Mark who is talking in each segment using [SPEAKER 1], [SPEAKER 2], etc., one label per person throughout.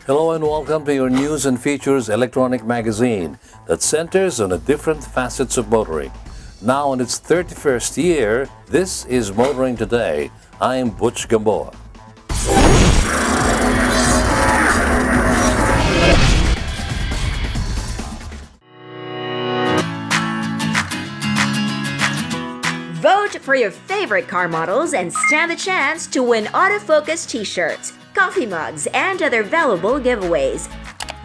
[SPEAKER 1] Hello and welcome to your news and features electronic magazine that centers on the different facets of motoring. Now in its 31st year, this is Motoring Today. I'm Butch Gamboa.
[SPEAKER 2] Vote for your favorite car models and stand the chance to win autofocus t-shirts, coffee mugs, and other valuable giveaways.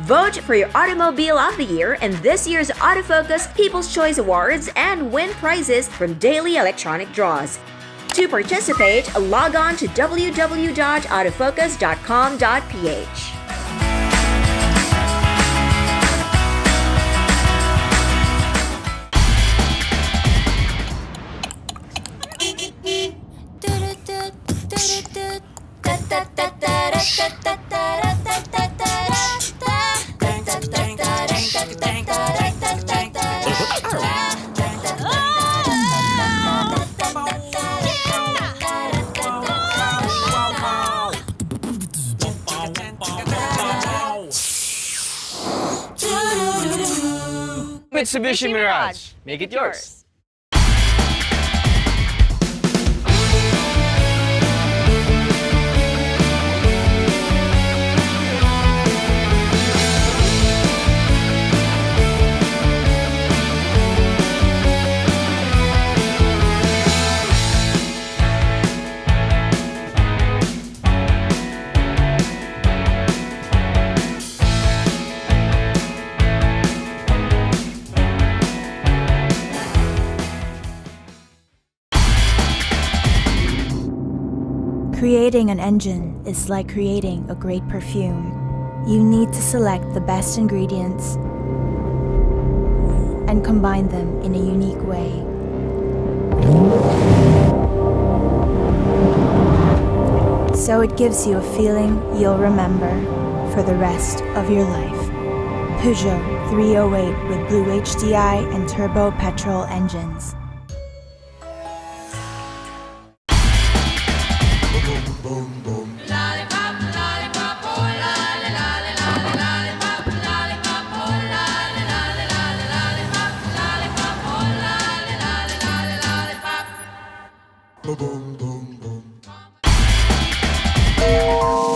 [SPEAKER 2] Vote for your Automobile of the Year in this year's Autofocus People's Choice Awards and win prizes from daily electronic draws. To participate, log on to www.autofocus.com.ph.
[SPEAKER 3] Mitsubishi Mirage. Make it yours.
[SPEAKER 4] Creating an engine is like creating a great perfume. You need to select the best ingredients and combine them in a unique way. So it gives you a feeling you'll remember for the rest of your life. Peugeot 308 with Blue HDI and turbo petrol engines.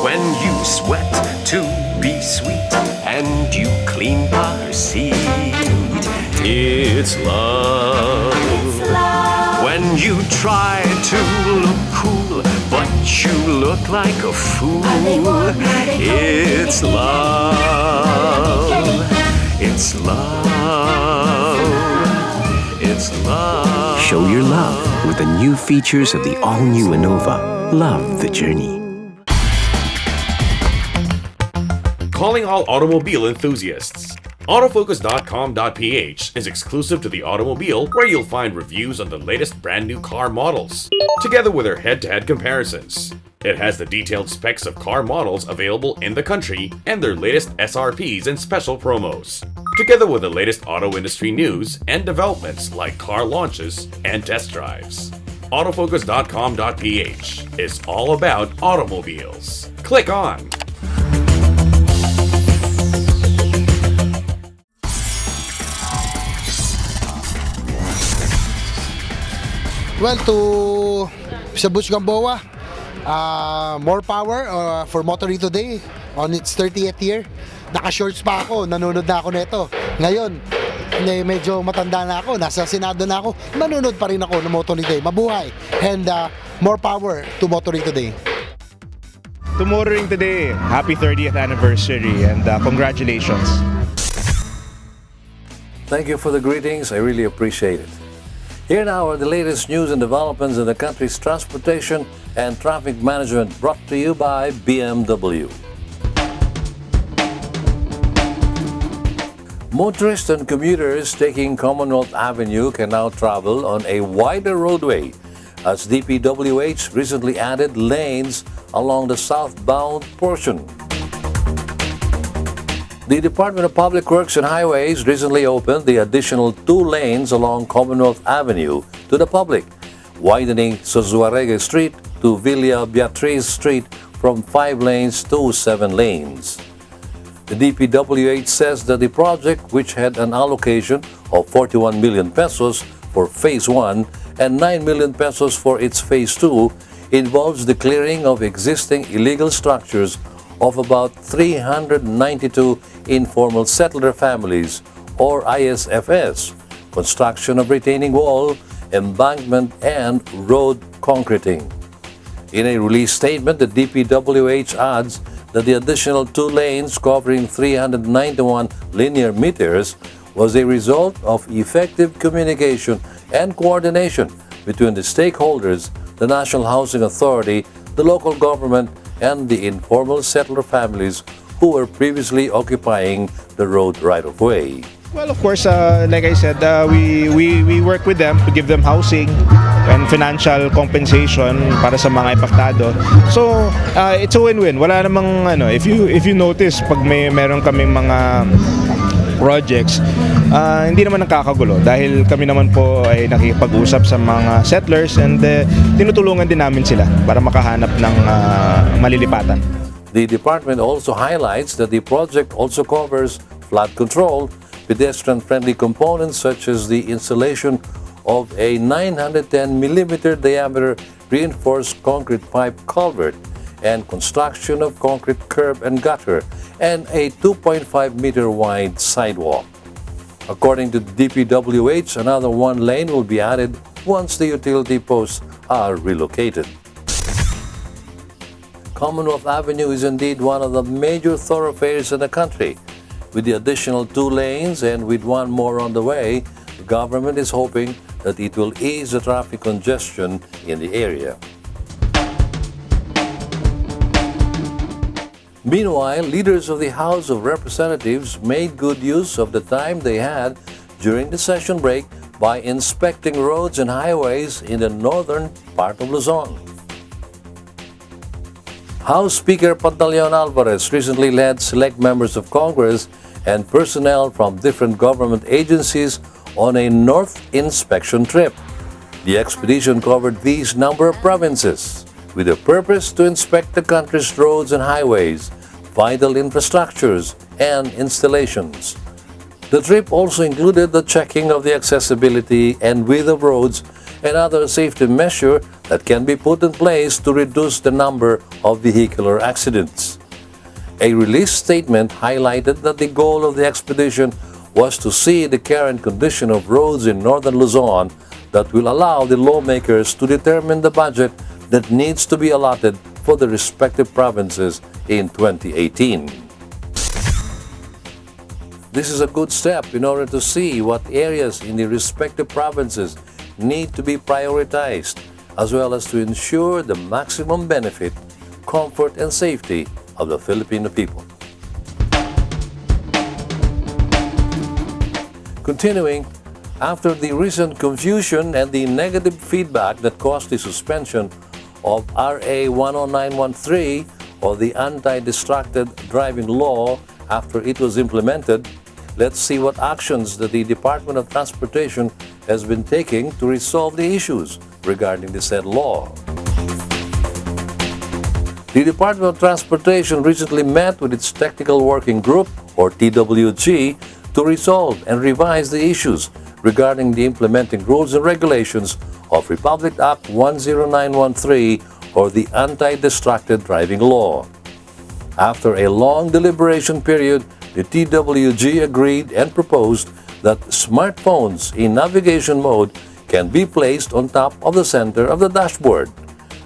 [SPEAKER 5] When you sweat to be sweet and you clean car seat, it's love. When you try to look cool but you look like a fool, it's love. It's love. It's love.
[SPEAKER 6] Show your love with the new features of the all-new Innova. Love the journey.
[SPEAKER 7] Calling all automobile enthusiasts. Autofocus.com.ph is exclusive to the automobile, where you'll find reviews on the latest brand new car models, together with their head-to-head comparisons. It has the detailed specs of car models available in the country and their latest SRPs and special promos, together with the latest auto industry news and developments like car launches and test drives. Autofocus.com.ph is all about automobiles. Click on.
[SPEAKER 8] Well, to sa Butch Gamboa, more power for Motoring Today on its 30th year. Naka-shorts pa ako, nanonood na ako nito. Ngayon, medyo matanda na ako, nasa Senado na ako, nanonood pa rin ako ng Motoring Today. Mabuhay! And more power to Motoring Today.
[SPEAKER 9] To Motoring Today, happy 30th anniversary and congratulations.
[SPEAKER 1] Thank you for the greetings. I really appreciate it. Here now are the latest news and developments in the country's transportation and traffic management, brought to you by BMW. Motorists and commuters taking Commonwealth Avenue can now travel on a wider roadway, as DPWH recently added lanes along the southbound portion. The Department of Public Works and Highways recently opened the additional 2 lanes along Commonwealth Avenue to the public, widening Sozuaregue Street to Villa Beatriz Street from 5 lanes to 7 lanes. The DPWH says that the project, which had an allocation of 41 million pesos for Phase 1 and 9 million pesos for its Phase 2, involves the clearing of existing illegal structures of about 392 informal settler families, or ISFS, construction of retaining wall, embankment, and road concreting. In a release statement, the DPWH adds that the additional 2 lanes covering 391 linear meters was a result of effective communication and coordination between the stakeholders, the National Housing Authority, the local government, and the informal settler families who were previously occupying the road right-of-way.
[SPEAKER 9] Well, of course, like I said, we work with them to give them housing and financial compensation para sa mga epaktado. So, it's a win-win. Wala namang if you notice pag meron kaming mga projects, hindi naman nakakagulo dahil kami naman po ay nakikipag-usap sa mga settlers and tinutulungan din namin sila para makahanap ng malilipatan.
[SPEAKER 1] The department also highlights that the project also covers flood control, pedestrian-friendly components such as the installation of a 910mm diameter reinforced concrete pipe culvert and construction of concrete curb and gutter and a 2.5-meter wide sidewalk. According to DPWH, another 1 lane will be added once the utility posts are relocated. Commonwealth Avenue is indeed one of the major thoroughfares in the country. With the additional 2 lanes and with 1 more on the way, the government is hoping that it will ease the traffic congestion in the area. Meanwhile, leaders of the House of Representatives made good use of the time they had during the session break by inspecting roads and highways in the northern part of Luzon. House Speaker Pantaleon Alvarez recently led select members of Congress and personnel from different government agencies on a north inspection trip. The expedition covered these number of provinces with a purpose to inspect the country's roads and highways, vital infrastructures, and installations. The trip also included the checking of the accessibility and width of roads and other safety measures that can be put in place to reduce the number of vehicular accidents. A release statement highlighted that the goal of the expedition was to see the current condition of roads in northern Luzon that will allow the lawmakers to determine the budget that needs to be allotted for the respective provinces in 2018. This is a good step in order to see what areas in the respective provinces need to be prioritized, as well as to ensure the maximum benefit, comfort, and safety of the Filipino people. Continuing, after the recent confusion and the negative feedback that caused the suspension of RA 10913, or the anti-distracted driving law, after it was implemented, let's see what actions that the Department of Transportation has been taking to resolve the issues regarding the said law. The Department of Transportation recently met with its Technical Working Group, or TWG, to resolve and revise the issues regarding the implementing rules and regulations of Republic Act 10913, or the Anti-Distracted Driving Law. After a long deliberation period, the TWG agreed and proposed that smartphones in navigation mode can be placed on top of the center of the dashboard.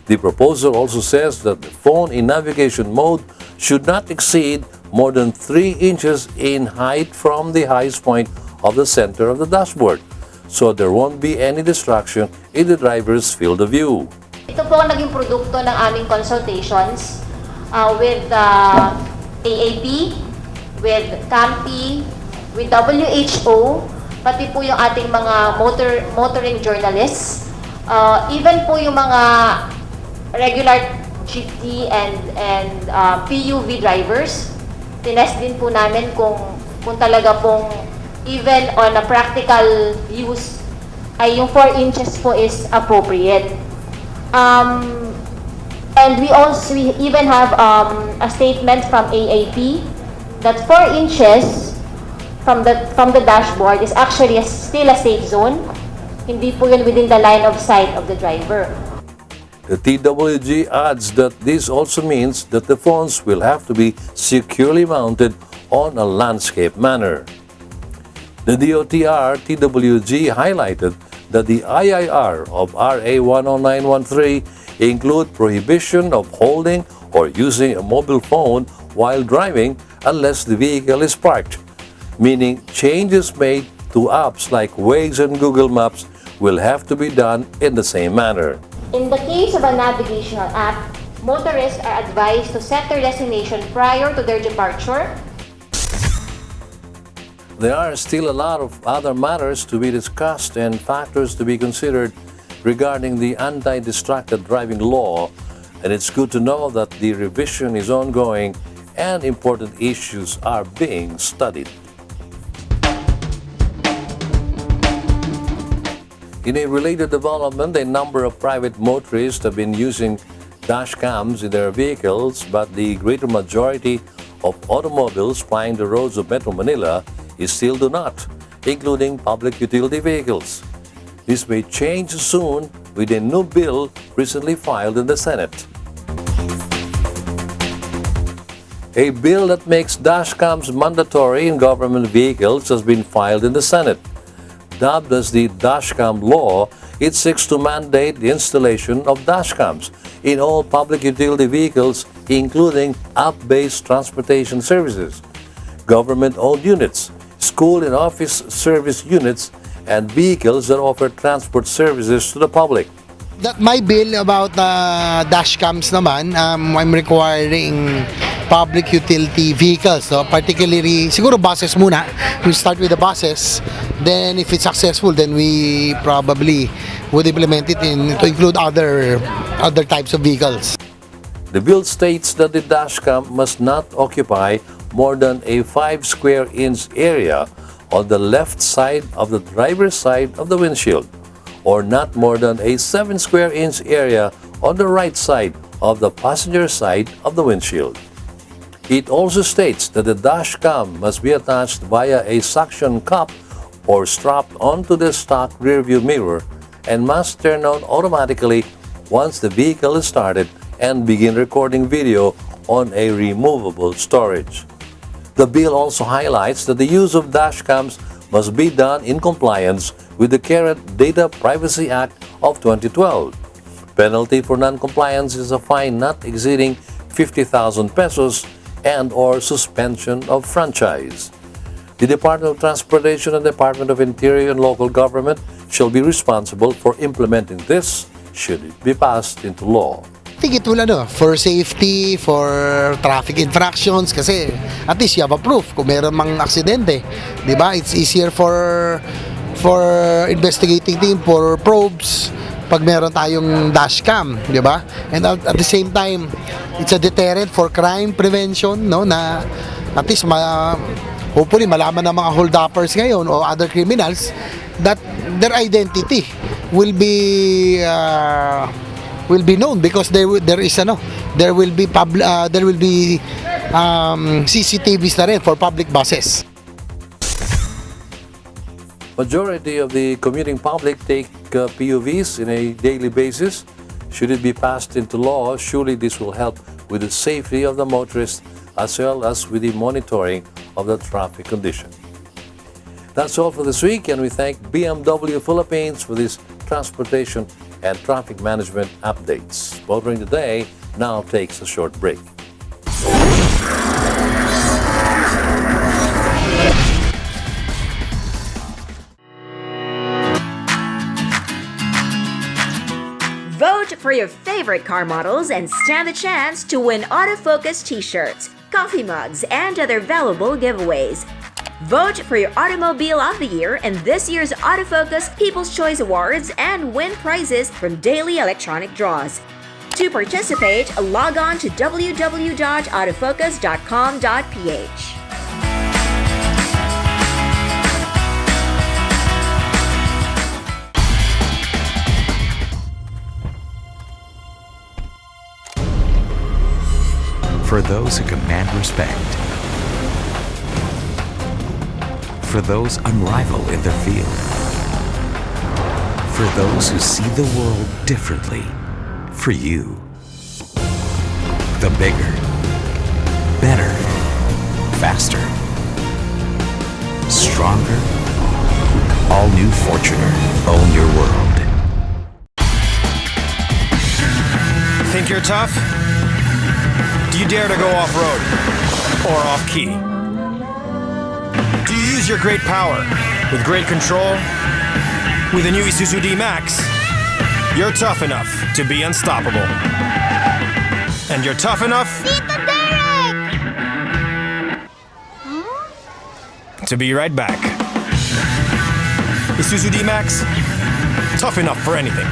[SPEAKER 1] The proposal also says that the phone in navigation mode should not exceed more than 3 inches in height from the highest point of the center of the dashboard, so there won't be any distraction in the driver's field of view.
[SPEAKER 10] Ito po ang naging produkto ng aming consultations with AAP, with CAMPI, with WHO, pati po yung ating mga motoring journalists, even po yung mga regular GT and PUV drivers. Tinest din po namin kung talaga pong even on a practical use ay yung 4 inches po is appropriate. And we even have a statement from AAP that 4 inches from the dashboard is actually still a safe zone. Hindi po yun within the line of sight of the driver.
[SPEAKER 1] The TWG adds that this also means that the phones will have to be securely mounted on a landscape manner. The DOTR TWG highlighted that the IIR of RA 10913 include prohibition of holding or using a mobile phone while driving unless the vehicle is parked, meaning changes made to apps like Waze and Google Maps will have to be done in the same manner.
[SPEAKER 10] In the case of a navigational app, motorists are advised to set their destination prior to their departure.
[SPEAKER 1] There are still a lot of other matters to be discussed and factors to be considered regarding the anti-distracted driving law, and it's good to know that the revision is ongoing and important issues are being studied. In a related development, a number of private motorists have been using dash cams in their vehicles, but the greater majority of automobiles plying the roads of Metro Manila still do not, including public utility vehicles. This may change soon with a new bill recently filed in the Senate. A bill that makes dashcams mandatory in government vehicles has been filed in the Senate. Dubbed as the dashcam law, it seeks to mandate the installation of dashcams in all public utility vehicles, including app-based transportation services, government-owned units, school and office service units, and vehicles that offer transport services to the public.
[SPEAKER 8] That my bill about dash cams naman, I'm requiring public utility vehicles, so particularly siguro buses muna. We start with the buses, then if it's successful, then we probably would implement it to include other types of vehicles.
[SPEAKER 1] The bill states that the dashcam must not occupy more than a 5 square inch area on the left side of the driver's side of the windshield, or not more than a 7 square inch area on the right side of the passenger side of the windshield. It also states that the dash cam must be attached via a suction cup or strapped onto the stock rearview mirror and must turn on automatically once the vehicle is started and begin recording video on a removable storage. The bill also highlights that the use of dash cams must be done in compliance with the current Data Privacy Act of 2012. Penalty for non-compliance is a fine not exceeding 50,000 pesos and/or suspension of franchise. The Department of Transportation and Department of Interior and Local Government shall be responsible for implementing this should it be passed into law.
[SPEAKER 8] I think it will for safety, for traffic infractions, kasi at least you have a proof kung meron mang aksidente, di ba? It's easier for investigating team, for probes, pag meron tayong dash cam, di ba? And at the same time, it's a deterrent for crime prevention, no? Na at least hopefully malaman ng mga hold-uppers ngayon o other criminals that their identity will be known because there will be CCTVs na rin for public buses.
[SPEAKER 1] Majority of the commuting public take PUVs in a daily basis. Should it be passed into law, surely this will help with the safety of the motorist as well as with the monitoring of the traffic condition. That's all for this week, and we thank BMW Philippines for this transportation and traffic management updates. Motoring Today now takes a short break.
[SPEAKER 2] Vote for your favorite car models and stand the chance to win autofocus t-shirts, coffee mugs, and other valuable giveaways. Vote for your Automobile of the Year in this year's Autofocus People's Choice Awards and win prizes from daily electronic draws. To participate, log on to www.autofocus.com.ph.
[SPEAKER 11] For those who command respect. For those unrivaled in their field. For those who see the world differently. For you. The bigger, better, faster, stronger, all-new Fortuner. Own your world.
[SPEAKER 3] Think you're tough? Do you dare to go off-road or off-key? Do you use your great power with great control? With the new Isuzu D-Max, you're tough enough to be unstoppable. And you're tough enough to be right back. Isuzu D-Max, tough enough for anything.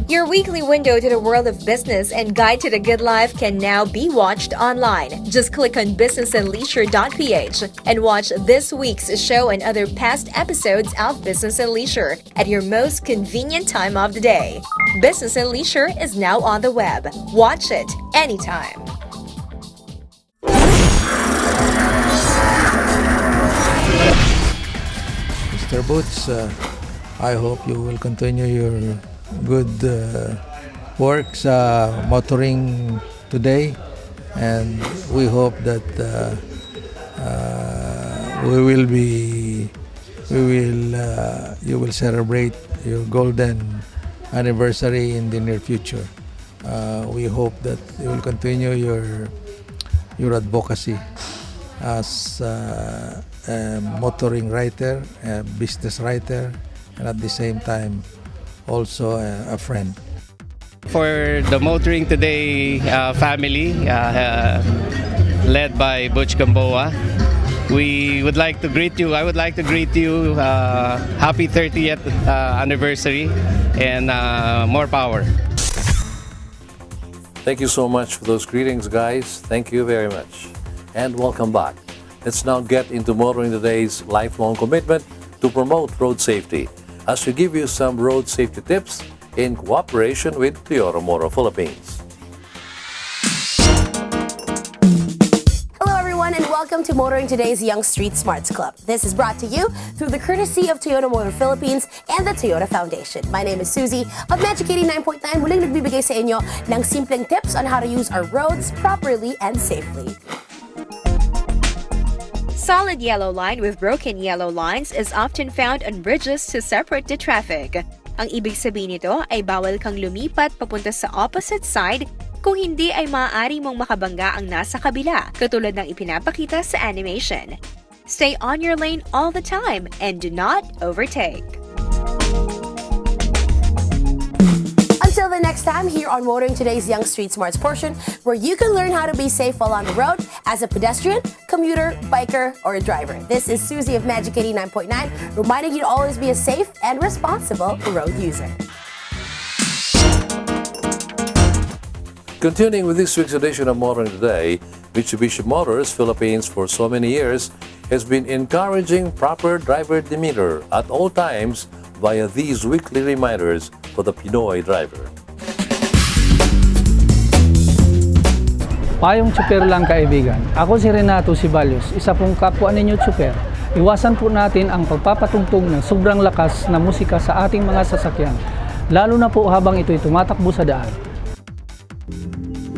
[SPEAKER 12] Your weekly window to the world of business and guide to the good life can now be watched online. Just click on businessandleisure.ph and watch this week's show and other past episodes of Business and Leisure at your most convenient time of the day. Business and Leisure is now on the web. Watch it anytime.
[SPEAKER 13] Mr. Boots, I hope you will continue your good work sa motoring today, and we hope that you will celebrate your golden anniversary in the near future. We hope that you will continue your advocacy as a motoring writer, a business writer, and at the same time also a friend.
[SPEAKER 14] For the Motoring Today family, led by Butch Gamboa, we would like to greet you. I would like to greet you. Happy 30th anniversary and more power.
[SPEAKER 1] Thank you so much for those greetings, guys. Thank you very much. And welcome back. Let's now get into Motoring Today's lifelong commitment to promote road safety, as we give you some road safety tips in cooperation with Toyota Motor Philippines.
[SPEAKER 15] Hello everyone and welcome to Motoring Today's Young Street Smarts Club. This is brought to you through the courtesy of Toyota Motor Philippines and the Toyota Foundation. My name is Susie of Magic 89.9, muling nagbibigay sa inyo ng simpleng tips on how to use our roads properly and safely.
[SPEAKER 12] Solid yellow line with broken yellow lines is often found on bridges to separate the traffic. Ang ibig sabihin nito ay bawal kang lumipat papunta sa opposite side, kung hindi ay maaari mong makabangga ang nasa kabila, katulad ng ipinapakita sa animation. Stay on your lane all the time and do not overtake.
[SPEAKER 15] Until the next time, here on Motoring Today's Young Street Smarts portion, where you can learn how to be safe while on the road as a pedestrian, commuter, biker, or a driver. This is Susie of Magic 89.9, reminding you to always be a safe and responsible road user.
[SPEAKER 1] Continuing with this week's edition of Motoring Today, Mitsubishi Motors Philippines for so many years has been encouraging proper driver demeanor at all times via these weekly reminders for the Pinoy driver.
[SPEAKER 16] Payong tsuper lang kaibigan. Ako si Renato Sibalios, isa pong kapwa ninyo tsuper. Iwasan po natin ang pagpapatugtog ng sobrang lakas na musika sa ating mga sasakyan, lalo na po habang ito'y tumatakbo sa daan.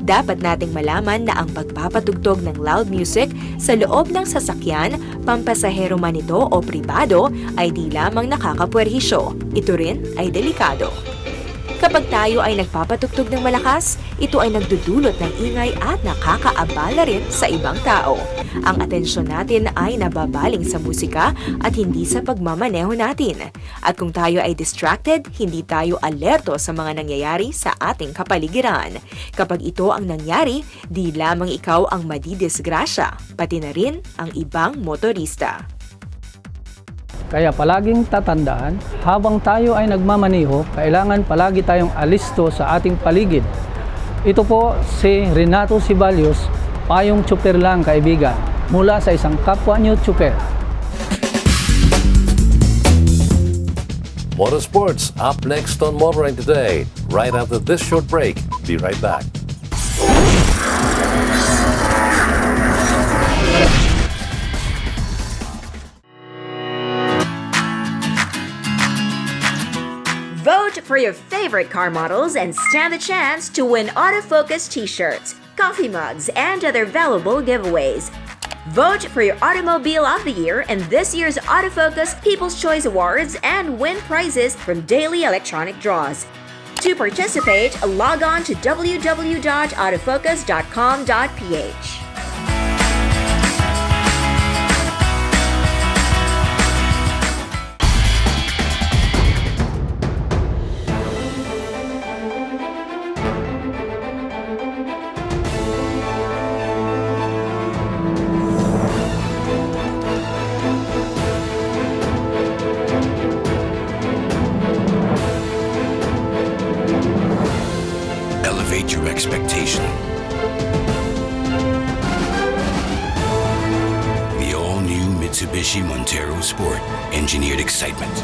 [SPEAKER 12] Dapat nating malaman na ang pagpapatugtog ng loud music sa loob ng sasakyan, pampasahero man ito o pribado, ay di lamang nakakapwerhisyo. Ito rin ay delikado. Kapag tayo ay nagpapatugtog ng malakas, ito ay nagdudulot ng ingay at nakakaabala rin sa ibang tao. Ang atensyon natin ay nababaling sa musika at hindi sa pagmamaneho natin. At kung tayo ay distracted, hindi tayo alerto sa mga nangyayari sa ating kapaligiran. Kapag ito ang nangyari, di lamang ikaw ang madidisgrasya, pati na rin ang ibang motorista.
[SPEAKER 16] Kaya palaging tatandaan, habang tayo ay nagmamaneho, kailangan palagi tayong alisto sa ating paligid. Ito po si Renato Sibalios, payong tsuper lang kaibigan, mula sa isang kapwa niyo tsuper.
[SPEAKER 1] Motorsports up next on Motoring Today. Right after this short break. Be right back.
[SPEAKER 2] Vote for your favorite car models and stand the chance to win autofocus t-shirts, coffee mugs, and other valuable giveaways. Vote for your Automobile of the Year in this year's Autofocus People's Choice Awards and win prizes from daily electronic draws. To participate, log on to www.autofocus.com.ph.
[SPEAKER 17] Elevate your expectation. The all-new Mitsubishi Montero Sport, engineered excitement.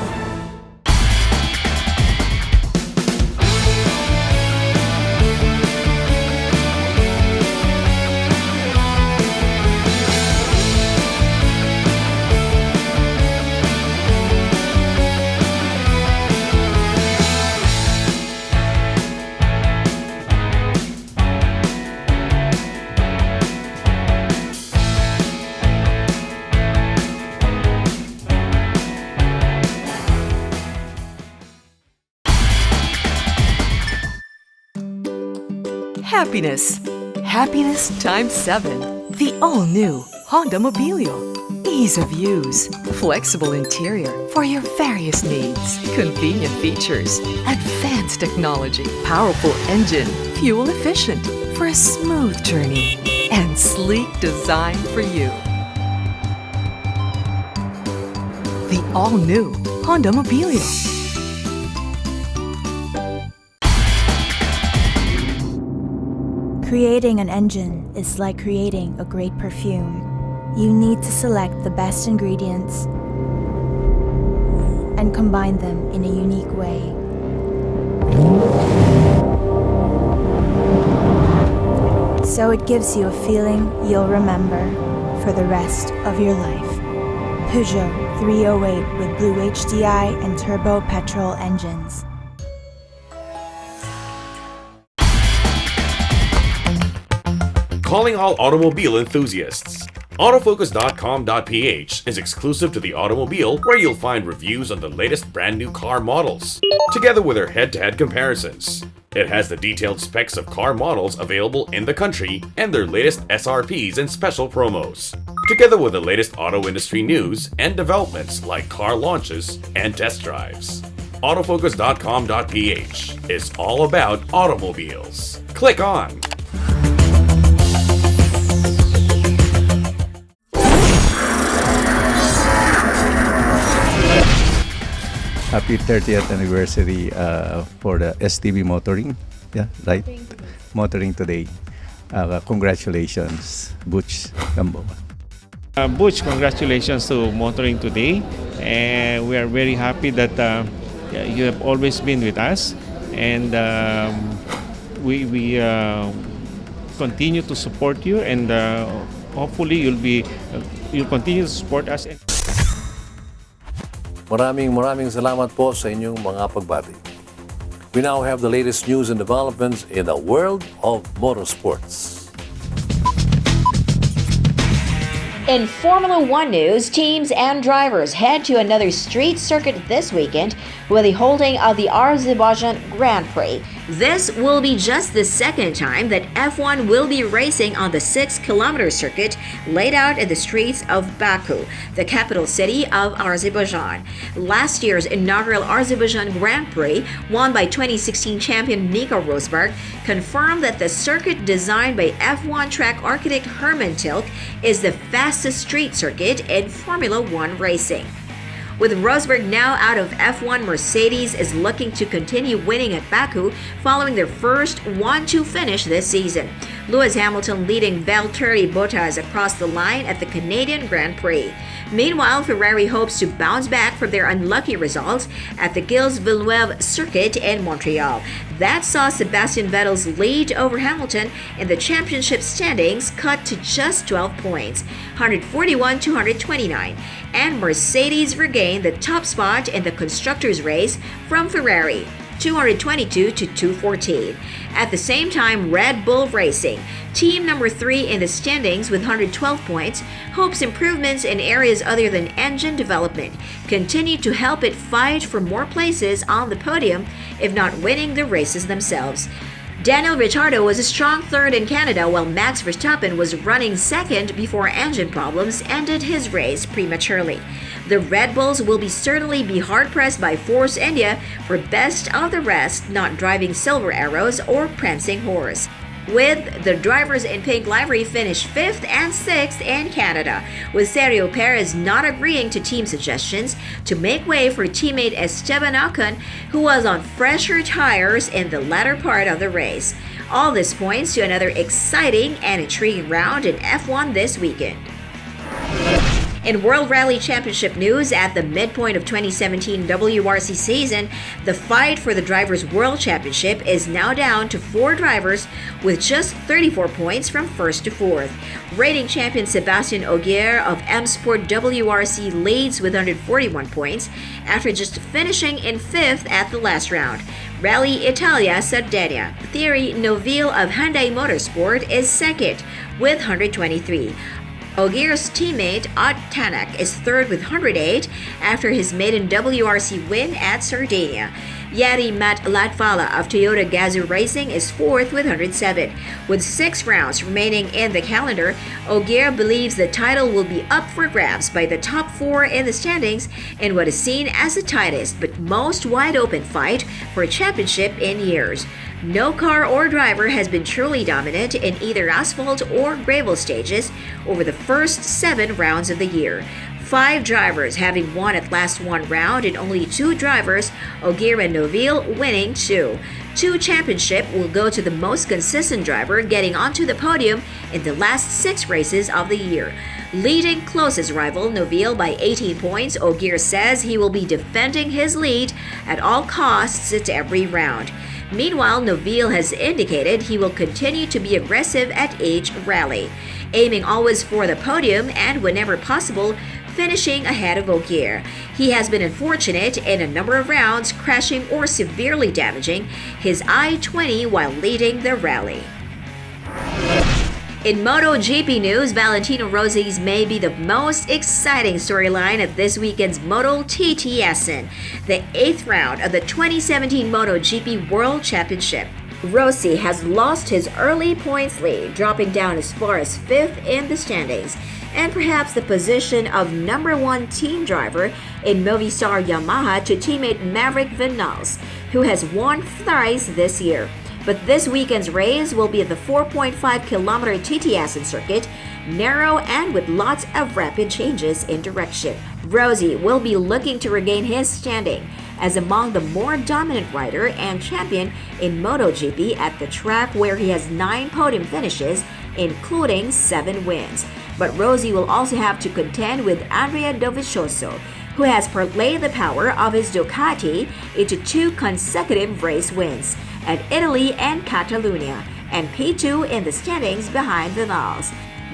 [SPEAKER 18] Happiness. Happiness times 7. The all-new Honda Mobilio. Ease of use. Flexible interior for your various needs. Convenient features. Advanced technology. Powerful engine. Fuel efficient for a smooth journey. And sleek design for you. The all-new Honda Mobilio.
[SPEAKER 4] Creating an engine is like creating a great perfume. You need to select the best ingredients and combine them in a unique way. So it gives you a feeling you'll remember for the rest of your life. Peugeot 308 with Blue HDI and turbo petrol engines.
[SPEAKER 7] Calling all automobile enthusiasts. Autofocus.com.ph is exclusive to the automobile, where you'll find reviews on the latest brand new car models, together with their head-to-head comparisons. It has the detailed specs of car models available in the country and their latest SRPs and special promos, together with the latest auto industry news and developments like car launches and test drives. autofocus.com.ph is all about automobiles. Click on.
[SPEAKER 19] Happy 30th anniversary for the STB Motoring. Yeah, right? Motoring today. Congratulations, Butch Gamboa.
[SPEAKER 9] Butch, congratulations to Motoring today. And we are very happy that you have always been with us. And we continue to support you, and hopefully you'll continue to support us.
[SPEAKER 1] Maraming salamat po sa inyong mga pagbati. We now have the latest news and developments in the world of motorsports.
[SPEAKER 2] In Formula One news, teams and drivers head to another street circuit this weekend with the holding of the Azerbaijan Grand Prix. This will be just the second time that F1 will be racing on the 6-kilometer circuit laid out in the streets of Baku, the capital city of Azerbaijan. Last year's inaugural Azerbaijan Grand Prix, won by 2016 champion Nico Rosberg, confirmed that the circuit designed by F1 track architect Hermann Tilke is the fastest street circuit in Formula One racing. With Rosberg now out of F1, Mercedes is looking to continue winning at Baku following their first 1-2 finish this season. Lewis Hamilton leading Valtteri Bottas across the line at the Canadian Grand Prix. Meanwhile, Ferrari hopes to bounce back from their unlucky results at the Gilles-Villeneuve circuit in Montreal. That saw Sebastian Vettel's lead over Hamilton in the championship standings cut to just 12 points, 141-129, and Mercedes regained the top spot in the constructors' race from Ferrari, 222-214. At the same time, Red Bull Racing, team number 3 in the standings with 112 points, hopes improvements in areas other than engine development continue to help it fight for more places on the podium, if not winning the races themselves. Daniel Ricciardo was a strong third in Canada, while Max Verstappen was running second before engine problems ended his race prematurely. The Red Bulls will certainly be hard-pressed by Force India for best of the rest not driving Silver Arrows or Prancing Horse, with the drivers in pink livery finished 5th and 6th in Canada, with Sergio Perez not agreeing to team suggestions to make way for teammate Esteban Ocon, who was on fresher tires in the latter part of the race. All this points to another exciting and intriguing round in F1 this weekend. In World Rally Championship news, at the midpoint of 2017 WRC season, the fight for the Drivers' World Championship is now down to 4 drivers with just 34 points from 1st to 4th. Reigning champion Sebastian Ogier of M Sport WRC leads with 141 points after just finishing in 5th at the last round. Rally Italia Sardinia, Thierry Neuville of Hyundai Motorsport is second with 123. Ogier's teammate Ott Tanak is third with 108 after his maiden WRC win at Sardinia. Jari Matt Latvala of Toyota Gazoo Racing is fourth with 107. With 6 rounds remaining in the calendar, Ogier believes the title will be up for grabs by the top 4 in the standings in what is seen as the tightest but most wide-open fight for a championship in years. No car or driver has been truly dominant in either asphalt or gravel stages over the first 7 rounds of the year. 5 drivers having won at last one round and only 2 drivers, Ogier and Neuville, winning 2. 2 championship will go to the most consistent driver getting onto the podium in the last 6 races of the year. Leading closest rival Neuville by 18 points, Ogier says he will be defending his lead at all costs at every round. Meanwhile, Neuville has indicated he will continue to be aggressive at each rally, aiming always for the podium and, whenever possible, finishing ahead of Ogier. He has been unfortunate in a number of rounds, crashing or severely damaging his I-20 while leading the rally. In MotoGP news, Valentino Rossi's may be the most exciting storyline at this weekend's Moto TT Essen, the 8th round of the 2017 MotoGP World Championship. Rossi has lost his early points lead, dropping down as far as 5th in the standings. and perhaps the position of number one team driver in Movistar Yamaha to teammate Maverick Vinales, who has won thrice this year. But this weekend's race will be at the 4.5-kilometer TTS circuit, narrow and with lots of rapid changes in direction. Rossi will be looking to regain his standing as among the more dominant rider and champion in MotoGP at the track, where he has 9 podium finishes, including 7 wins. But Rossi will also have to contend with Andrea Dovizioso, who has parlayed the power of his Ducati into 2 consecutive race wins at Italy and Catalonia, and P2 in the standings behind Vinales.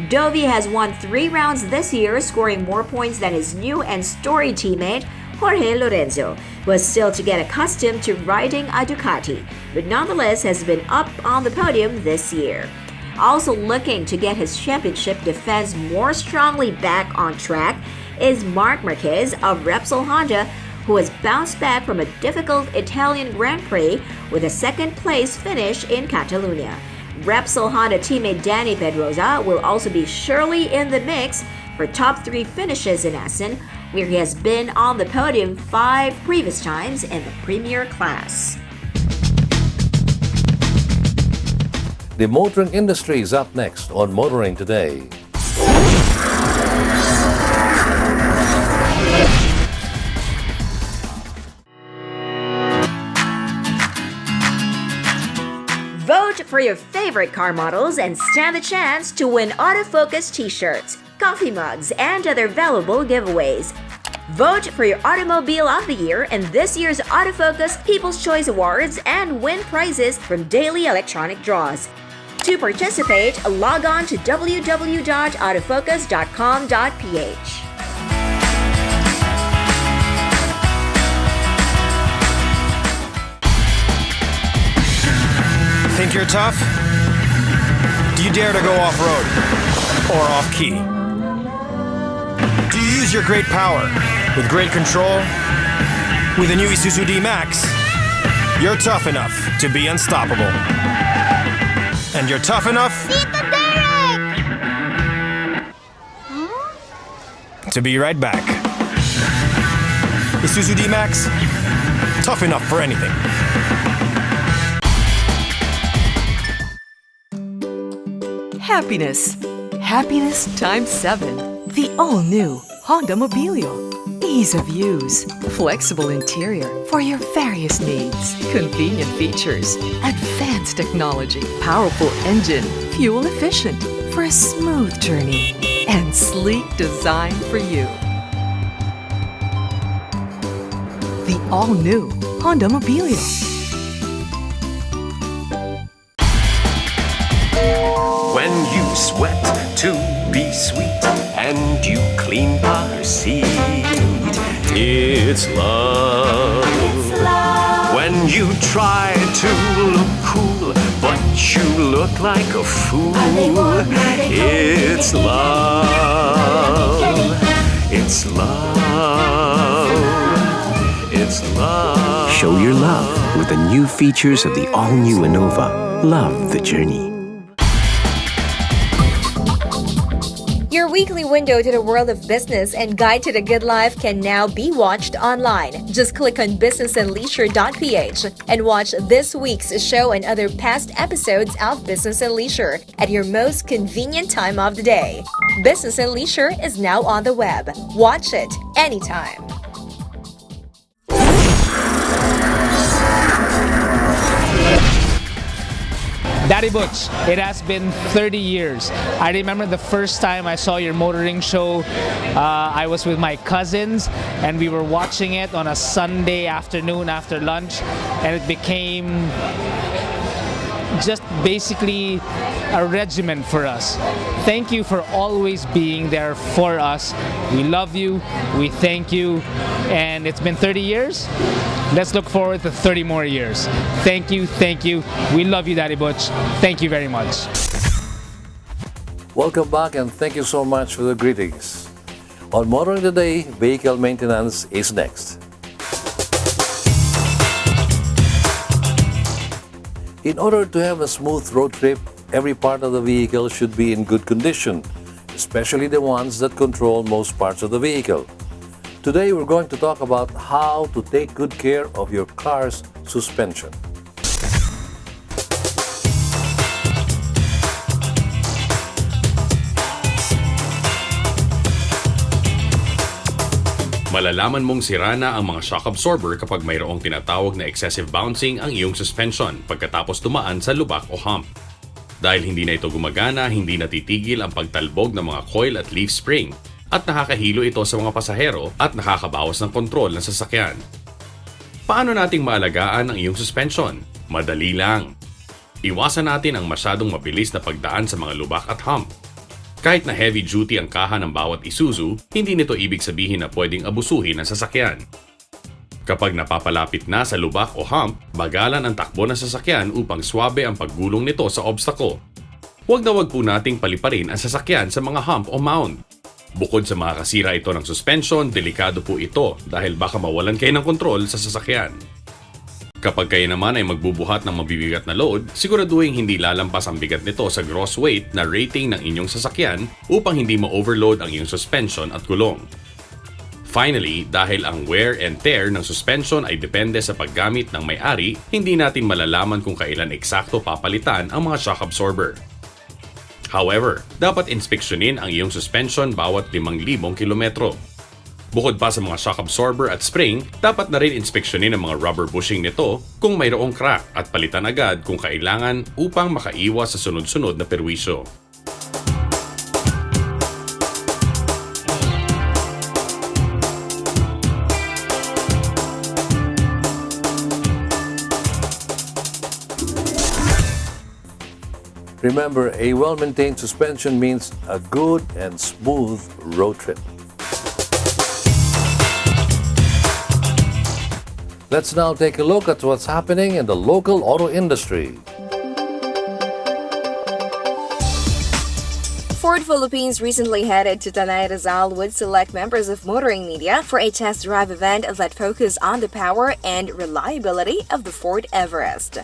[SPEAKER 2] Dovi has won 3 rounds this year, scoring more points than his new and storied teammate Jorge Lorenzo, who is still to get accustomed to riding a Ducati, but nonetheless has been up on the podium this year. Also looking to get his championship defense more strongly back on track is Marc Marquez of Repsol Honda, who has bounced back from a difficult Italian Grand Prix with a second-place finish in Catalonia. Repsol Honda teammate Dani Pedrosa will also be surely in the mix for top 3 finishes in Essen, where he has been on the podium 5 previous times in the Premier class.
[SPEAKER 1] The motoring industry is up next on Motoring Today.
[SPEAKER 2] Vote for your favorite car models and stand the chance to win autofocus t-shirts, coffee mugs, and other valuable giveaways. Vote for your Automobile of the Year in this year's Autofocus People's Choice Awards and win prizes from daily electronic draws. To participate, log on to www.autofocus.com.ph.
[SPEAKER 3] Think you're tough? Do you dare to go off-road or off-key? Do you use your great power with great control? With the new Isuzu D-Max, you're tough enough to be unstoppable. And you're tough enough to be right back. Isuzu D-Max, tough enough for anything.
[SPEAKER 18] Happiness. Happiness times 7. The all-new Honda Mobilio. Ease of use. Flexible interior for your various needs. Convenient features. Advanced technology. Powerful engine. Fuel efficient for a smooth journey. And sleek design for you. The all-new Honda Mobilio.
[SPEAKER 5] When you sweat to be sweet and you clean car seat, it's love. When you try to look cool but you look like a fool, it's love. It's love. It's love.
[SPEAKER 6] Show your love with the new features of the all-new Innova. Love the journey.
[SPEAKER 12] Your weekly window to the world of business and guide to the good life can now be watched online. Just click on businessandleisure.ph and watch this week's show and other past episodes of Business and Leisure at your most convenient time of the day. Business and Leisure is now on the web. Watch it anytime.
[SPEAKER 16] Daddy Butch, it has been 30 years. I remember the first time I saw your motoring show. I was with my cousins and we were watching it on a Sunday afternoon after lunch, and it became just basically a regimen for us. Thank you for always being there for us. We love you, we thank you, and it's been 30 years. Let's look forward to 30 more years. Thank you, thank you. We love you, Daddy Butch. Thank you very much.
[SPEAKER 1] Welcome back and thank you so much for the greetings. On Motoring Today, vehicle maintenance is next. In order to have a smooth road trip, every part of the vehicle should be in good condition, especially the ones that control most parts of the vehicle. Today we're going to talk about how to take good care of your car's suspension.
[SPEAKER 7] Malalaman mong sira na ang mga shock absorber kapag mayroong tinatawag na excessive bouncing ang iyong suspension pagkatapos tumaan sa lubak o hump. Dahil hindi na ito gumagana, hindi natitigil ang pagtalbog ng mga coil at leaf spring at nakakahilo ito sa mga pasahero at nakakabawas ng kontrol ng sasakyan. Paano nating maalagaan ang iyong suspension? Madali lang. Iwasan natin ang masyadong mabilis na pagdaan sa mga lubak at hump. Kahit na heavy duty ang kaha ng bawat Isuzu, hindi nito ibig sabihin na pwedeng abusuhin ang sasakyan. Kapag napapalapit na sa lubak o hump, bagalan ang takbo ng sasakyan upang swabe ang paggulong nito sa obstacle. Huwag na huwag po nating paliparin ang sasakyan sa mga hump o mound. Bukod sa makakasira ito ng suspension, delikado po ito dahil baka mawalan kayo ng kontrol sa sasakyan. Kapag kayo naman ay magbubuhat ng mabibigat na load, siguraduhin hindi lalampas ang bigat nito sa gross weight na rating ng inyong sasakyan upang hindi ma-overload ang iyong suspension at gulong. Finally, dahil ang wear and tear ng suspension ay depende sa paggamit ng may-ari, hindi natin malalaman kung kailan eksakto papalitan ang mga shock absorber. However, dapat inspeksyonin ang iyong suspension bawat 5,000 kilometro. Bukod pa sa mga shock absorber at spring, dapat na rin inspeksyonin ang mga rubber bushing nito kung mayroong crack at palitan agad kung kailangan upang makaiwas sa sunod-sunod na perwisyo.
[SPEAKER 1] Remember, a well-maintained suspension means a good and smooth road trip. Let's now take a look at what's happening in the local auto industry.
[SPEAKER 12] Ford Philippines recently headed to Tanay Rizal with select members of motoring media for a test drive event that focused on the power and reliability of the Ford Everest.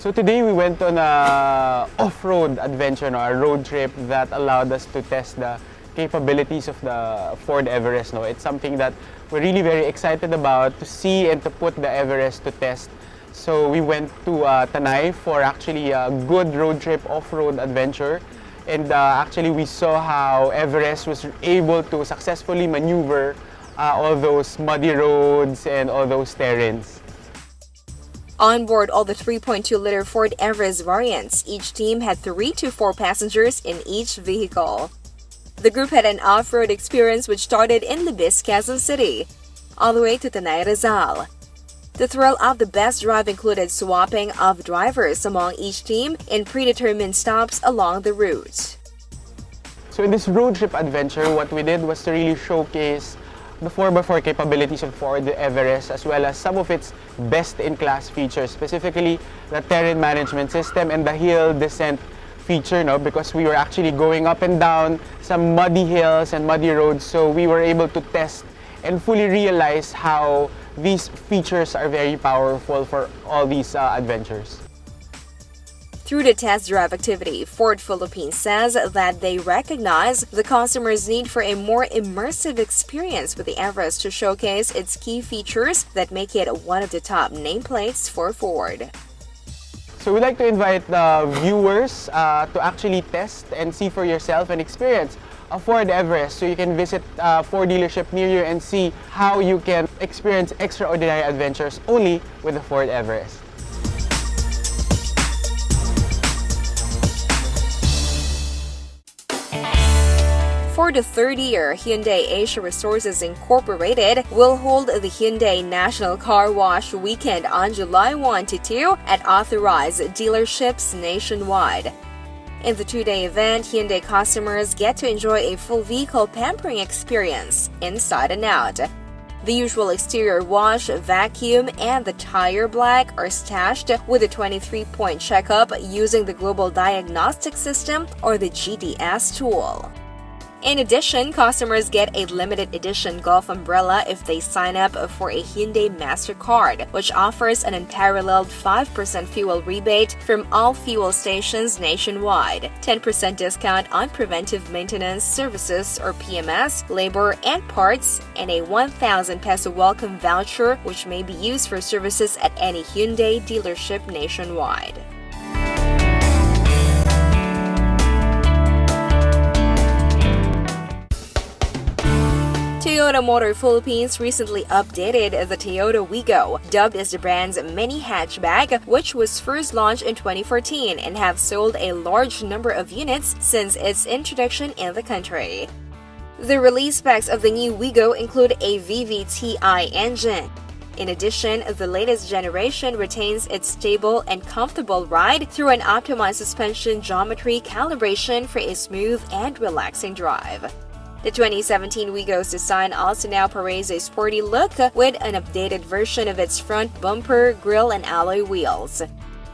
[SPEAKER 20] So today we went on a off-road adventure, a road trip that allowed us to test the capabilities of the Ford Everest. It's something that we're really very excited about, to see and to put the Everest to test. So we went to Tanay for actually a good road trip, off-road adventure. And actually we saw how Everest was able to successfully maneuver all those muddy roads and all those terrains.
[SPEAKER 12] On board all the 3.2-liter Ford Everest variants, each team had 3 to 4 passengers in each vehicle. The group had an off-road experience which started in Libis, Quezon City, all the way to Tanay Rizal. The thrill of the best drive included swapping of drivers among each team in predetermined stops along the route.
[SPEAKER 20] So in this road trip adventure, what we did was to really showcase the 4x4 capabilities of Ford Everest as well as some of its best-in-class features, specifically the terrain management system and the hill descent feature, because we were actually going up and down some muddy hills and muddy roads, so we were able to test and fully realize how these features are very powerful for all these adventures.
[SPEAKER 12] Through the test drive activity, Ford Philippines says that they recognize the customer's need for a more immersive experience with the Everest to showcase its key features that make it one of the top nameplates for Ford.
[SPEAKER 20] So we'd like to invite the viewers to actually test and see for yourself and experience a Ford Everest. So you can visit a Ford dealership near you and see how you can experience extraordinary adventures only with the Ford Everest.
[SPEAKER 12] For the third year, Hyundai Asia Resources Incorporated will hold the Hyundai National Car Wash Weekend on July 1 to 2 at authorized dealerships nationwide. In the 2-day event, Hyundai customers get to enjoy a full vehicle pampering experience inside and out. The usual exterior wash, vacuum, and the tire black are stashed with a 23-point checkup using the Global Diagnostic System or the GDS tool. In addition, customers get a limited edition golf umbrella if they sign up for a Hyundai MasterCard, which offers an unparalleled 5% fuel rebate from all fuel stations nationwide, 10% discount on preventive maintenance services or PMS, labor and parts, and a 1,000 peso welcome voucher which may be used for services at any Hyundai dealership nationwide. Toyota Motor Philippines recently updated the Toyota Wigo, dubbed as the brand's mini hatchback, which was first launched in 2014 and have sold a large number of units since its introduction in the country. The release specs of the new Wigo include a VVT-i engine. In addition, the latest generation retains its stable and comfortable ride through an optimized suspension geometry calibration for a smooth and relaxing drive. The 2017 Wigo's design also now parades a sporty look with an updated version of its front bumper, grille, and alloy wheels.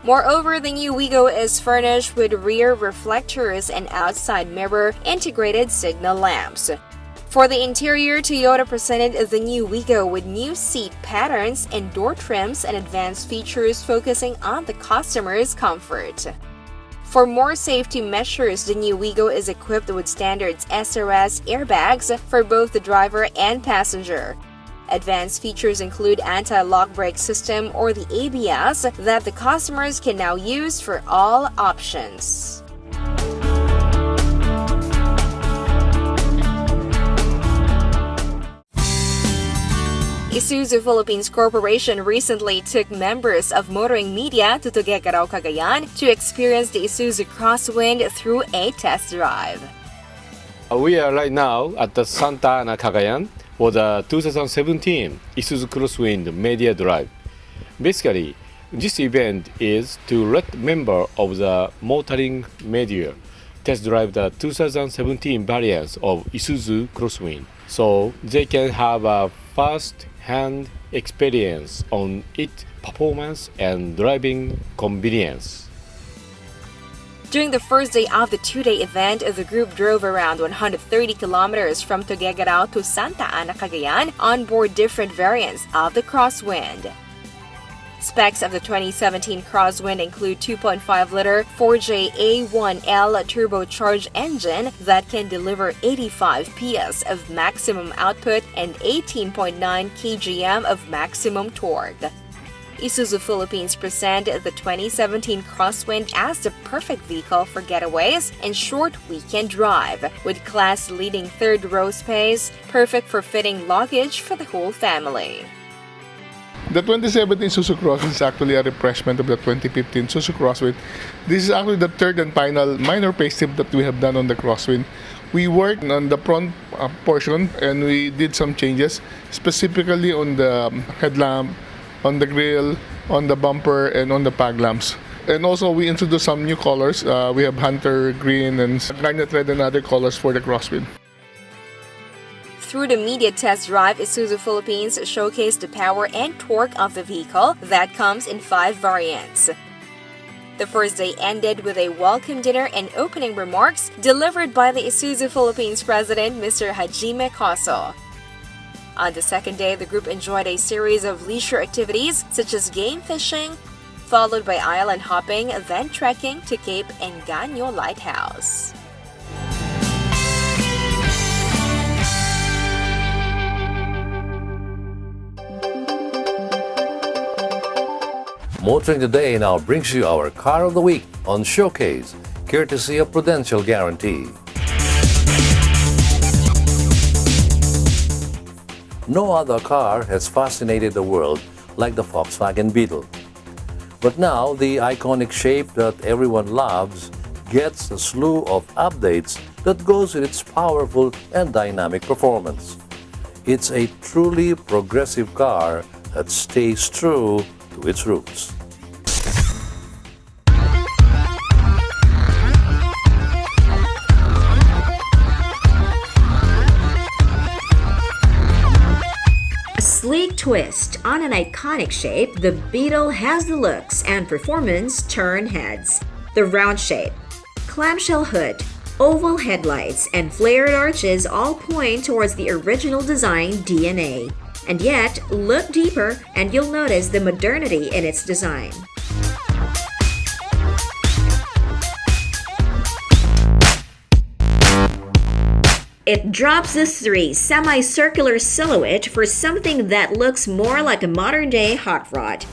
[SPEAKER 12] Moreover, the new Wigo is furnished with rear reflectors and outside mirror integrated signal lamps. For the interior, Toyota presented the new Wigo with new seat patterns and door trims and advanced features focusing on the customer's comfort. For more safety measures, the new Wigo is equipped with standard SRS airbags for both the driver and passenger. Advanced features include anti-lock brake system or the ABS that the customers can now use for all options. Isuzu Philippines Corporation recently took members of motoring media to Tuguegarao, Cagayan to experience the Isuzu Crosswind through a test drive.
[SPEAKER 21] We are right now at the Santa Ana, Cagayan for the 2017 Isuzu Crosswind Media Drive. Basically, this event is to let members of the motoring media test drive the 2017 variants of Isuzu Crosswind, so they can have a first-hand experience on its performance and driving convenience.
[SPEAKER 12] During the first day of the two-day event, the group drove around 130 kilometers from Tuguegarao to Santa Ana, Cagayan on board different variants of the Crosswind. Specs of the 2017 Crosswind include 2.5-liter 4JA1L turbocharged engine that can deliver 85 PS of maximum output and 18.9 kgm of maximum torque. Isuzu Philippines present the 2017 Crosswind as the perfect vehicle for getaways and short weekend drive, with class-leading third-row space, perfect for fitting luggage for the whole family.
[SPEAKER 22] The 2017 Isuzu Crosswind is actually a refreshment of the 2015 Isuzu Crosswind. This is actually the third and final minor facelift that we have done on the Crosswind. We worked on the front portion and we did some changes, specifically on the headlamp, on the grille, on the bumper, and on the fog lamps. And also we introduced some new colors. We have Hunter Green and Garnet Red and other colors for the Crosswind.
[SPEAKER 12] Through the media test drive, Isuzu Philippines showcased the power and torque of the vehicle that comes in 5 variants. The first day ended with a welcome dinner and opening remarks delivered by the Isuzu Philippines president, Mr. Hajime Koso. On the second day, the group enjoyed a series of leisure activities such as game fishing, followed by island hopping, then trekking to Cape Engaño Lighthouse.
[SPEAKER 1] Motoring Today now brings you our Car of the Week on Showcase, courtesy of Prudential Guarantee. No other car has fascinated the world like the Volkswagen Beetle. But now, the iconic shape that everyone loves gets a slew of updates that goes with its powerful and dynamic performance. It's a truly progressive car that stays true to its roots.
[SPEAKER 2] A sleek twist on an iconic shape, the Beetle has the looks and performance turn heads. The round shape, clamshell hood, Oval headlights and flared arches all point towards the original design DNA. And yet, look deeper and you'll notice the modernity in its design. It drops the three semicircular silhouette for something that looks more like a modern-day hot rod.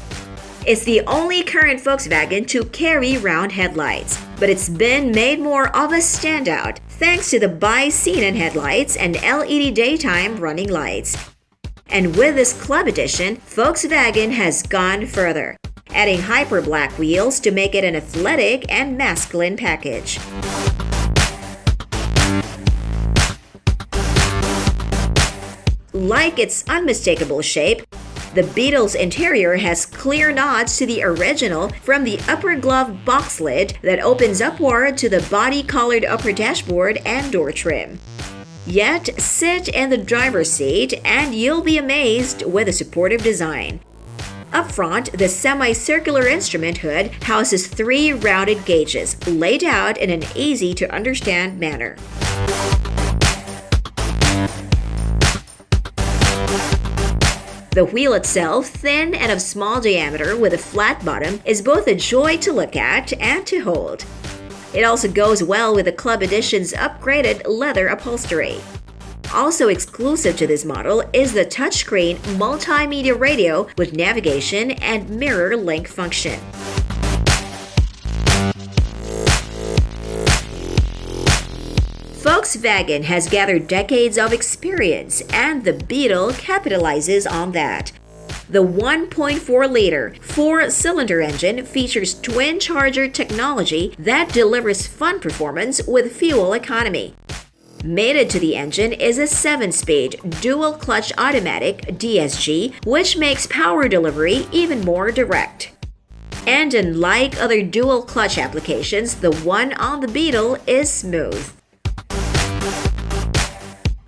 [SPEAKER 2] It's the only current Volkswagen to carry round headlights, but it's been made more of a standout thanks to the bi-xenon headlights and LED daytime running lights. And with this Club Edition, Volkswagen has gone further, adding hyper black wheels to make it an athletic and masculine package. Like its unmistakable shape, the Beetle's interior has clear nods to the original from the upper glove box lid that opens upward to the body-colored upper dashboard and door trim. Yet, sit in the driver's seat and you'll be amazed with the supportive design. Up front, the semicircular instrument hood houses three rounded gauges laid out in an easy-to-understand manner. The wheel itself, thin and of small diameter with a flat bottom, is both a joy to look at and to hold. It also goes well with the Club Edition's upgraded leather upholstery. Also exclusive to this model is the touchscreen multimedia radio with navigation and mirror link function. Volkswagen has gathered decades of experience, and the Beetle capitalizes on that. The 1.4-liter four-cylinder engine features twin-charger technology that delivers fun performance with fuel economy. Mated to the engine is a 7-speed dual-clutch automatic DSG, which makes power delivery even more direct. And unlike other dual-clutch applications, the one on the Beetle is smooth.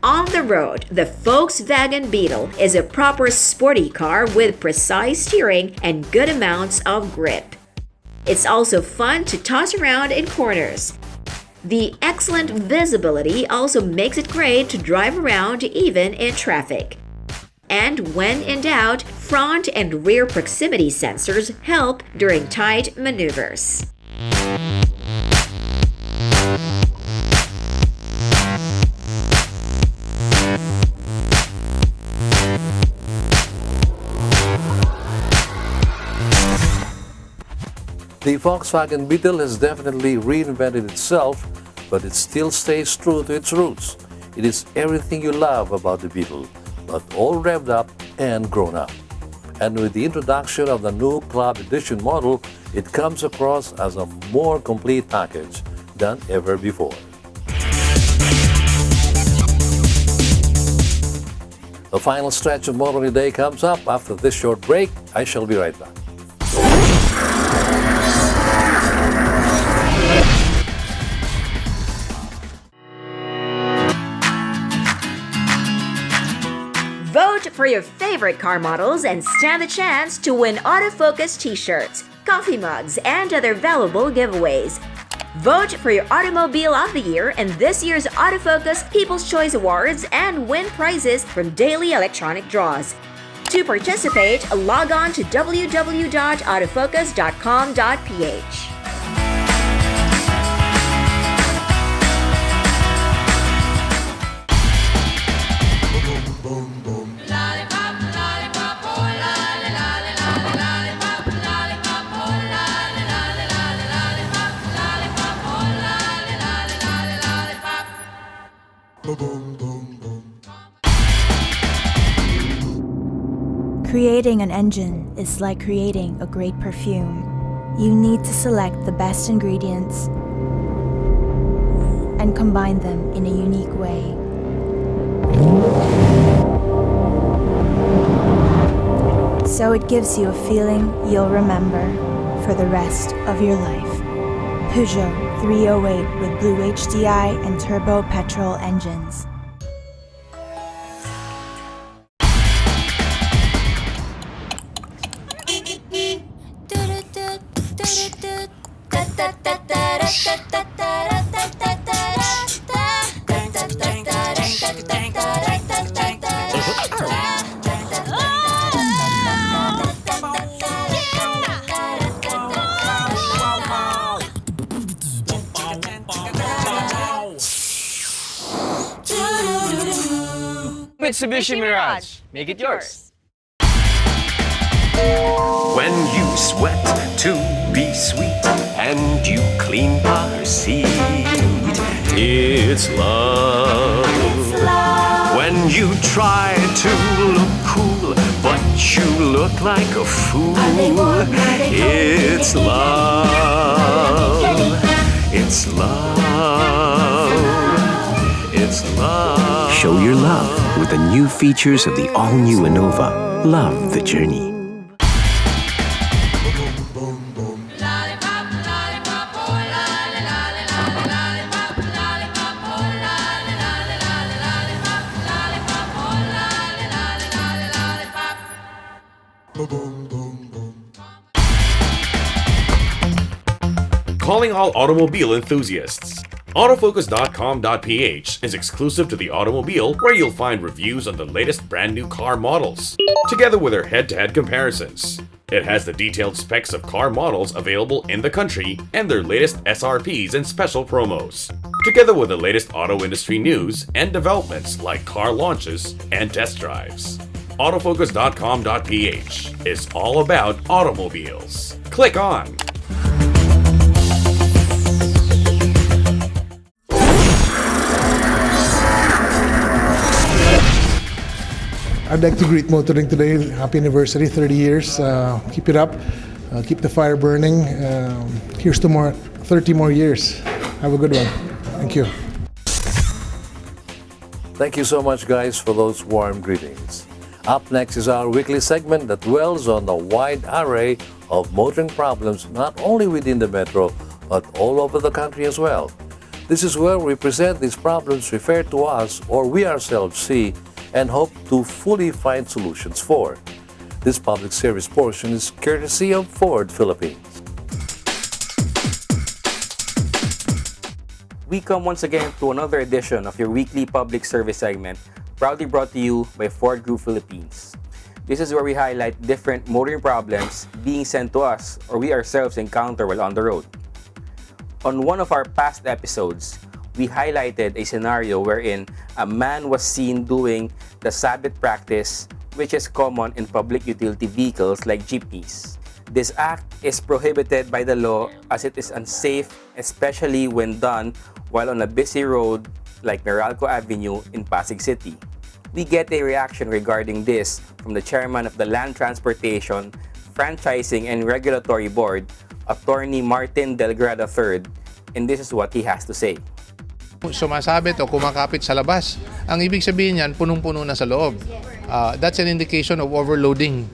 [SPEAKER 2] On the road, the Volkswagen Beetle is a proper sporty car with precise steering and good amounts of grip. It's also fun to toss around in corners. The excellent visibility also makes it great to drive around even in traffic. And when in doubt, front and rear proximity sensors help during tight maneuvers.
[SPEAKER 1] The Volkswagen Beetle has definitely reinvented itself, but it still stays true to its roots. It is everything you love about the Beetle, but all revved up and grown up. And with the introduction of the new Club Edition model, it comes across as a more complete package than ever before. The final stretch of Motoring Day comes up after this short break. I shall be right back.
[SPEAKER 2] Vote for your favorite car models and stand the chance to win autofocus t-shirts, coffee mugs, and other valuable giveaways. Vote for your Automobile of the Year in this year's Autofocus People's Choice Awards and win prizes from daily electronic draws. To participate, log on to www.autofocus.com.ph.
[SPEAKER 4] Creating an engine is like creating a great perfume. You need to select the best ingredients and combine them in a unique way. So it gives you a feeling you'll remember for the rest of your life. Peugeot 308 with Blue HDI and turbo petrol engines.
[SPEAKER 3] Mitsubishi Mirage. Make it yours.
[SPEAKER 5] When you sweat to be sweet and you clean her seat, it's love. When you try to look cool, but you look like a fool, it's love. It's love. It's love.
[SPEAKER 6] Show your love with the new features of the all-new Innova. Love the journey.
[SPEAKER 7] Calling all automobile enthusiasts. Autofocus.com.ph is exclusive to the automobile, where you'll find reviews on the latest brand new car models, together with their head-to-head comparisons. It has the detailed specs of car models available in the country and their latest SRPs and special promos, together with the latest auto industry news and developments like car launches and test drives. Autofocus.com.ph is all about automobiles. Click on.
[SPEAKER 8] I'd like to greet Motoring today. Happy anniversary, 30 years. Keep it up. Keep the fire burning. Here's to 30 more years. Have a good one. Thank you.
[SPEAKER 1] Thank you so much, guys, for those warm greetings. Up next is our weekly segment that dwells on a wide array of motoring problems, not only within the metro, but all over the country as well. This is where we present these problems referred to us or we ourselves see and hope to fully find solutions for. This public service portion is courtesy of Ford Philippines.
[SPEAKER 10] We come once again to another edition of your weekly public service segment, proudly brought to you by Ford Group Philippines. This is where we highlight different motoring problems being sent to us or we ourselves encounter while on the road. On one of our past episodes, we highlighted a scenario wherein a man was seen doing the Sabbath practice, which is common in public utility vehicles like jeepneys. This act is prohibited by the law as it is unsafe, especially when done while on a busy road like Meralco Avenue in Pasig City. We get a reaction regarding this from the chairman of the Land Transportation, Franchising and Regulatory Board, Attorney Martin Delgrado III, and this is what he has to say.
[SPEAKER 23] Sumasabit o kumakapit sa labas. Ang ibig sabihin niyan, punong-puno na sa loob. That's an indication of overloading.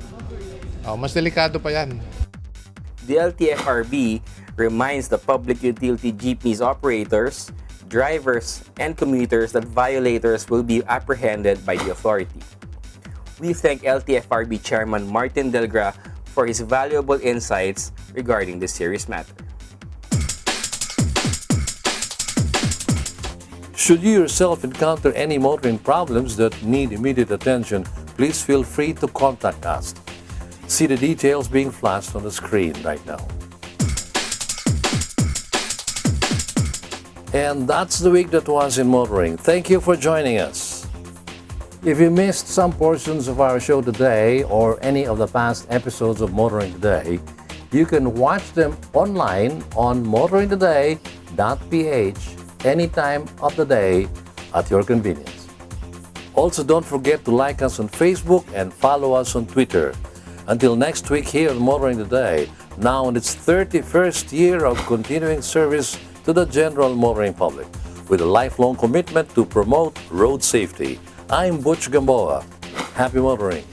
[SPEAKER 23] Mas delikado pa yan.
[SPEAKER 10] The LTFRB reminds the public utility jeepneys operators, drivers, and commuters that violators will be apprehended by the authority. We thank LTFRB Chairman Martin Delgra for his valuable insights regarding this serious matter.
[SPEAKER 1] Should you yourself encounter any motoring problems that need immediate attention, please feel free to contact us. See the details being flashed on the screen right now. And that's the week that was in motoring. Thank you for joining us. If you missed some portions of our show today or any of the past episodes of Motoring Today, you can watch them online on motoringtoday.ph any time of the day at your convenience. Also, don't forget to like us on Facebook and follow us on Twitter. Until next week here at Motoring Today, now in its 31st year of continuing service to the general motoring public, with a lifelong commitment to promote road safety. I'm Butch Gamboa. Happy motoring.